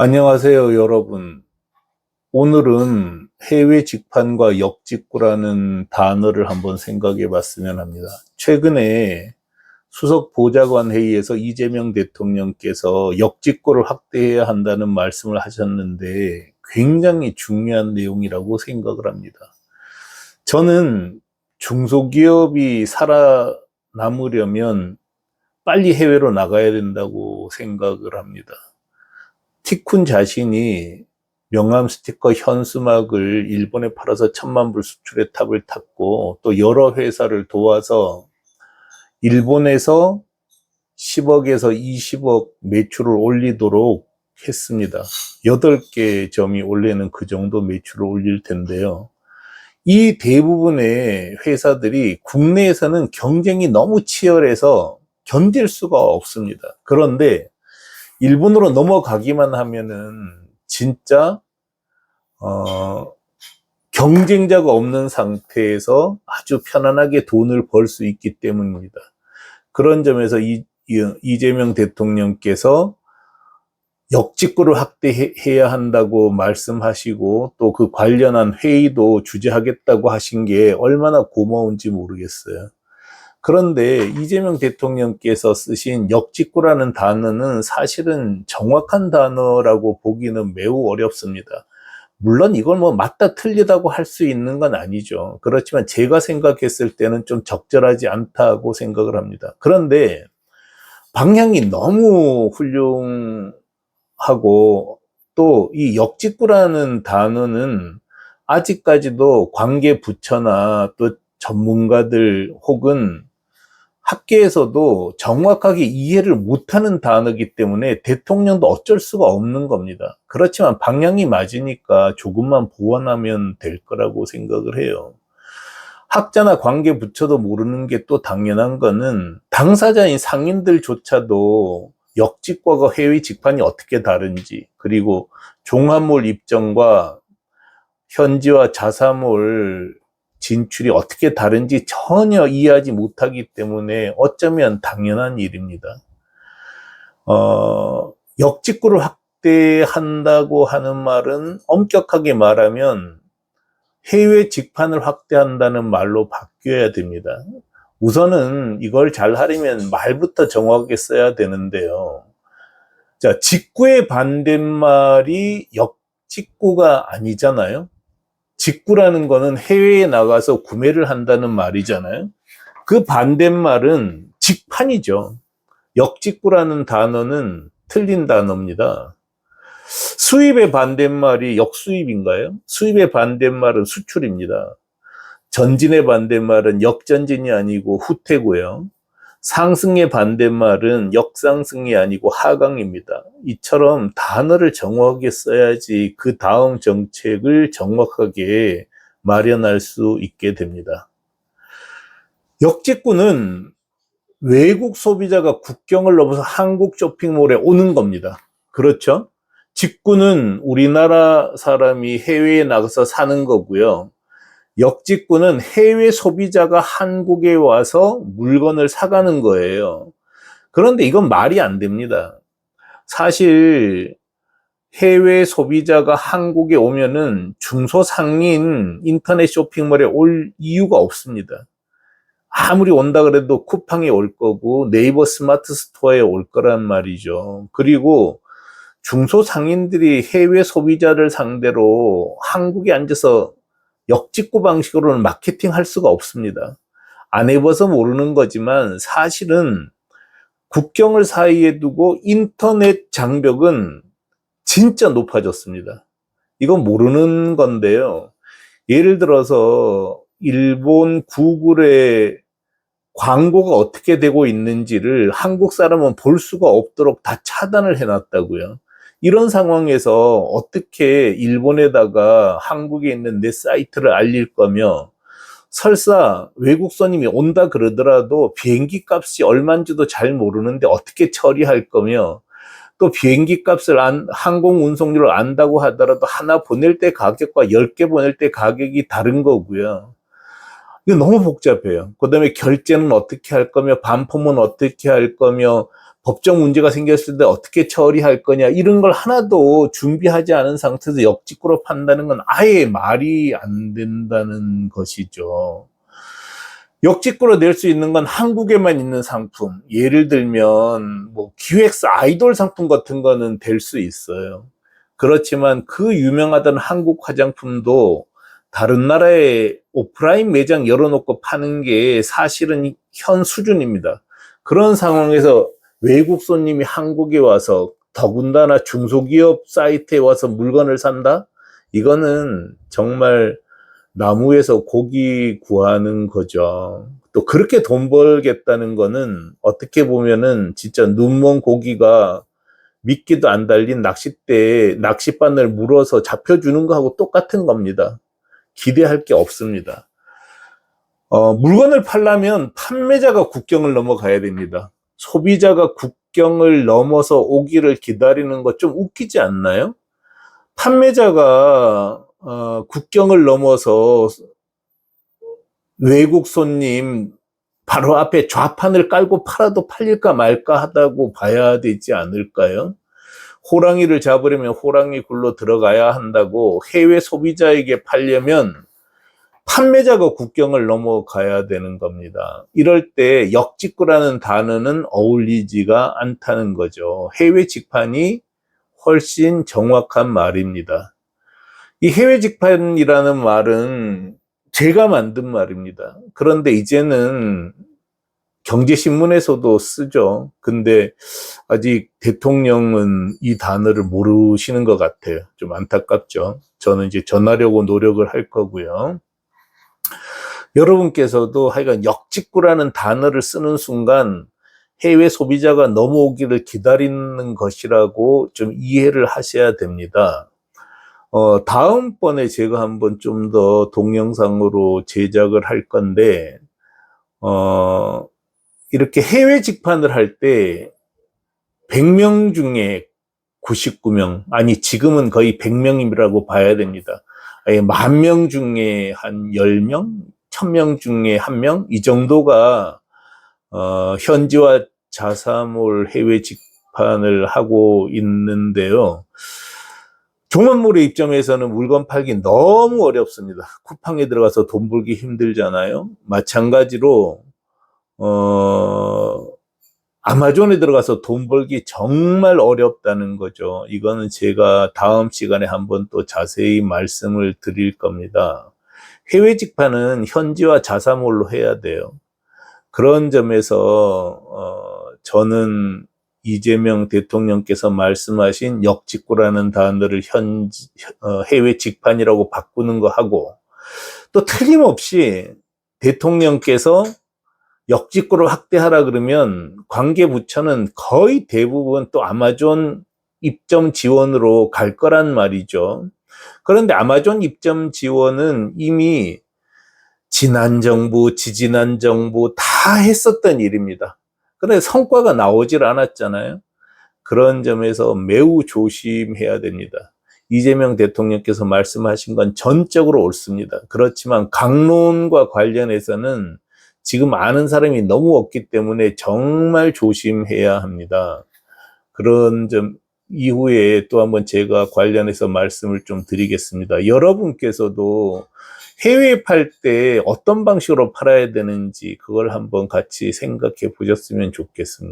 안녕하세요, 여러분. 오늘은 해외 직판과 역직구라는 단어를 한번 생각해 봤으면 합니다. 최근에 수석 보좌관 회의에서 이재명 대통령께서 역직구를 확대해야 한다는 말씀을 하셨는데 굉장히 중요한 내용이라고 생각을 합니다. 저는 중소기업이 살아남으려면 빨리 해외로 나가야 된다고 생각을 합니다. 티쿤 자신이 명함 스티커 현수막을 일본에 팔아서 1,000만 불 수출의 탑을 탔고, 또 여러 회사를 도와서 일본에서 10억에서 20억 매출을 올리도록 했습니다. 8개 점이 원래는 그 정도 매출을 올릴 텐데요. 이 대부분의 회사들이 국내에서는 경쟁이 너무 치열해서 견딜 수가 없습니다. 그런데 일본으로 넘어가기만 하면은 진짜 경쟁자가 없는 상태에서 아주 편안하게 돈을 벌 수 있기 때문입니다. 그런 점에서 이재명 대통령께서 역직구를 확대해야 한다고 말씀하시고 또 그 관련한 회의도 주재하겠다고 하신 게 얼마나 고마운지 모르겠어요. 그런데 이재명 대통령께서 쓰신 역직구라는 단어는 사실은 정확한 단어라고 보기는 매우 어렵습니다. 물론 이걸 뭐 맞다 틀리다고 할 수 있는 건 아니죠. 그렇지만 제가 생각했을 때는 좀 적절하지 않다고 생각을 합니다. 그런데 방향이 너무 훌륭하고 또 이 역직구라는 단어는 아직까지도 관계 부처나 또 전문가들 혹은 학계에서도 정확하게 이해를 못하는 단어이기 때문에 대통령도 어쩔 수가 없는 겁니다. 그렇지만 방향이 맞으니까 조금만 보완하면 될 거라고 생각을 해요. 학자나 관계 부처도 모르는 게 또 당연한 거는 당사자인 상인들조차도 역직과가 해외 직판이 어떻게 다른지, 그리고 종합몰 입점과 현지와 자사몰 진출이 어떻게 다른지 전혀 이해하지 못하기 때문에 어쩌면 당연한 일입니다. 역직구를 확대한다고 하는 말은 엄격하게 말하면 해외 직판을 확대한다는 말로 바뀌어야 됩니다. 우선은 이걸 잘 하려면 말부터 정확하게 써야 되는데요. 자, 직구의 반대말이 역직구가 아니잖아요. 직구라는 거는 해외에 나가서 구매를 한다는 말이잖아요. 그 반대말은 직판이죠. 역직구라는 단어는 틀린 단어입니다. 수입의 반대말이 역수입인가요? 수입의 반대말은 수출입니다. 전진의 반대말은 역전진이 아니고 후퇴고요. 상승의 반대말은 역상승이 아니고 하강입니다. 이처럼 단어를 정확하게 써야지 그 다음 정책을 정확하게 마련할 수 있게 됩니다. 역직구는 외국 소비자가 국경을 넘어서 한국 쇼핑몰에 오는 겁니다. 그렇죠? 직구는 우리나라 사람이 해외에 나가서 사는 거고요. 역직구는 해외 소비자가 한국에 와서 물건을 사가는 거예요. 그런데 이건 말이 안 됩니다. 사실 해외 소비자가 한국에 오면은 중소상인 인터넷 쇼핑몰에 올 이유가 없습니다. 아무리 온다 그래도 쿠팡에 올 거고 네이버 스마트 스토어에 올 거란 말이죠. 그리고 중소상인들이 해외 소비자를 상대로 한국에 앉아서 역직구 방식으로는 마케팅 할 수가 없습니다. 안 해봐서 모르는 거지만 사실은 국경을 사이에 두고 인터넷 장벽은 진짜 높아졌습니다. 이건 모르는 건데요. 예를 들어서 일본 구글의 광고가 어떻게 되고 있는지를 한국 사람은 볼 수가 없도록 다 차단을 해놨다고요. 이런 상황에서 어떻게 일본에다가 한국에 있는 내 사이트를 알릴 거며, 설사 외국 손님이 온다 그러더라도 비행기 값이 얼마인지도 잘 모르는데 어떻게 처리할 거며, 또 비행기 값을 항공 운송료를 안다고 하더라도 하나 보낼 때 가격과 10개 보낼 때 가격이 다른 거고요. 이거 너무 복잡해요. 그 다음에 결제는 어떻게 할 거며, 반품은 어떻게 할 거며, 법적 문제가 생겼을 때 어떻게 처리할 거냐 이런 걸 하나도 준비하지 않은 상태에서 역직구로 판다는 건 아예 말이 안 된다는 것이죠. 역직구로 낼 수 있는 건 한국에만 있는 상품, 예를 들면 뭐 기획사 아이돌 상품 같은 거는 될 수 있어요. 그렇지만 그 유명하던 한국 화장품도 다른 나라에 오프라인 매장 열어놓고 파는 게 사실은 현 수준입니다. 그런 상황에서 외국 손님이 한국에 와서 더군다나 중소기업 사이트에 와서 물건을 산다? 이거는 정말 나무에서 고기 구하는 거죠. 또 그렇게 돈 벌겠다는 거는 어떻게 보면은 진짜 눈먼 고기가 미끼도 안 달린 낚싯대에 낚싯바늘 물어서 잡혀주는 거하고 똑같은 겁니다. 기대할 게 없습니다. 물건을 팔려면 판매자가 국경을 넘어가야 됩니다. 소비자가 국경을 넘어서 오기를 기다리는 거 좀 웃기지 않나요? 판매자가 국경을 넘어서 외국 손님 바로 앞에 좌판을 깔고 팔아도 팔릴까 말까 하다고 봐야 되지 않을까요? 호랑이를 잡으려면 호랑이 굴로 들어가야 한다고 해외 소비자에게 팔려면 판매자가 국경을 넘어가야 되는 겁니다. 이럴 때 역직구라는 단어는 어울리지가 않다는 거죠. 해외 직판이 훨씬 정확한 말입니다. 이 해외 직판이라는 말은 제가 만든 말입니다. 그런데 이제는 경제신문에서도 쓰죠. 근데 아직 대통령은 이 단어를 모르시는 것 같아요. 좀 안타깝죠. 저는 이제 전하려고 노력을 할 거고요. 여러분께서도 하여간 역직구라는 단어를 쓰는 순간 해외 소비자가 넘어오기를 기다리는 것이라고 좀 이해를 하셔야 됩니다. 다음번에 제가 한번 좀 더 동영상으로 제작을 할 건데, 이렇게 해외 직판을 할 때 100명 중에 99명, 아니 지금은 거의 100명이라고 봐야 됩니다. 10,000명 중에 한 10명, 1000명 중에 1명, 이 정도가 현지화 자사몰 해외 직판을 하고 있는데요. 종합몰의 입장에서는 물건 팔기 너무 어렵습니다. 쿠팡에 들어가서 돈 벌기 힘들잖아요. 마찬가지로 아마존에 들어가서 돈 벌기 정말 어렵다는 거죠. 이거는 제가 다음 시간에 한번 또 자세히 말씀을 드릴 겁니다. 해외 직판은 현지화 자사몰로 해야 돼요. 그런 점에서 저는 이재명 대통령께서 말씀하신 역직구라는 단어를 해외 직판이라고 바꾸는 거 하고, 또 틀림없이 대통령께서 역직구를 확대하라 그러면 관계부처는 거의 대부분 또 아마존 입점 지원으로 갈 거란 말이죠. 그런데 아마존 입점 지원은 이미 지난 정부, 지지난 정부 다 했었던 일입니다. 그런데 성과가 나오질 않았잖아요. 그런 점에서 매우 조심해야 됩니다. 이재명 대통령께서 말씀하신 건 전적으로 옳습니다. 그렇지만 강론과 관련해서는 지금 아는 사람이 너무 없기 때문에 정말 조심해야 합니다. 그런 점 이후에 또 한번 제가 관련해서 말씀을 좀 드리겠습니다. 여러분께서도 해외에 팔 때 어떤 방식으로 팔아야 되는지 그걸 한번 같이 생각해 보셨으면 좋겠습니다.